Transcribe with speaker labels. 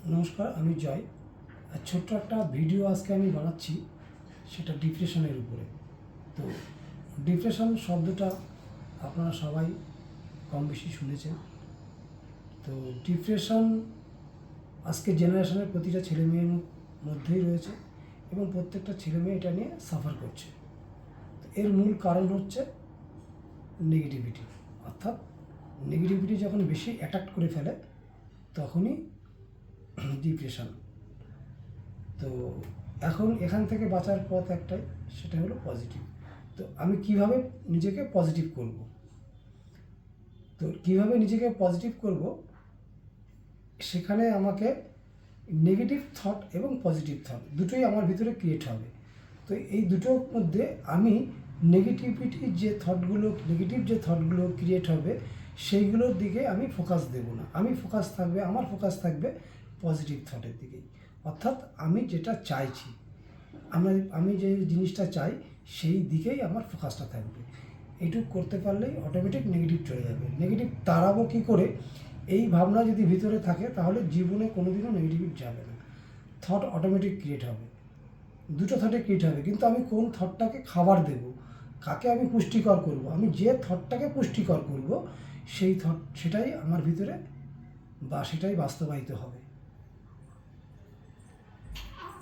Speaker 1: নমস্কার, আমি জয়। ছোট্ট একটা ভিডিও আজকে আমি বানাচ্ছি, সেটা ডিপ্রেশনের উপরে। তো ডিপ্রেশন শব্দটা আপনারা সবাই কম বেশি শুনেছেন। তো ডিপ্রেশন আজকে জেনারেশনের প্রতিটা ছেলে মেয়ের মধ্যেই রয়েছে এবং প্রত্যেকটা ছেলে মেয়ে এটা নিয়ে সাফার করছে। তো এর মূল কারণ হচ্ছে নেগেটিভিটি, অর্থাৎ নেগেটিভিটি যখন বেশি অ্যাট্রাক্ট করে ফেলে তখনই ডিপ্রেশন। তো এখন এখান থেকে বাঁচার পথ একটাই, সেটা হলো পজিটিভ। তো আমি কিভাবে নিজেকে পজিটিভ করব? তো কিভাবে নিজেকে পজিটিভ করব, সেখানে আমাকে নেগেটিভ থট এবং পজিটিভ থট দুটোই আমার ভিতরে ক্রিয়েট হবে। তো এই দুটোর মধ্যে আমি নেগেটিভিটির যে থটগুলো, নেগেটিভ যে থটগুলো ক্রিয়েট হবে সেইগুলোর দিকে আমি ফোকাস দেব না। আমার ফোকাস থাকবে পজিটিভ থটের দিকেই। অর্থাৎ আমি যেটা চাইছি, আমি যে জিনিসটা চাই সেই দিকেই আমার ফোকাসটা থাকবে। এইটুকু করতে পারলেই অটোমেটিক নেগেটিভ চলে যাবে। নেগেটিভ তাড়াবো কী করে? এই ভাবনা যদি ভিতরে থাকে তাহলে জীবনে কোনোদিনও নেগেটিভ যাবে না। থট অটোমেটিক ক্রিয়েট হবে, দুটো থটে ক্রিয়েট হবে, কিন্তু আমি কোন থটটাকে খাবার দেব, কাকে আমি পুষ্টিকর করব, আমি যে থটটাকে পুষ্টিকর করব সেই থট, সেটাই আমার ভিতরে বা সেটাই বাস্তবায়িত হবে।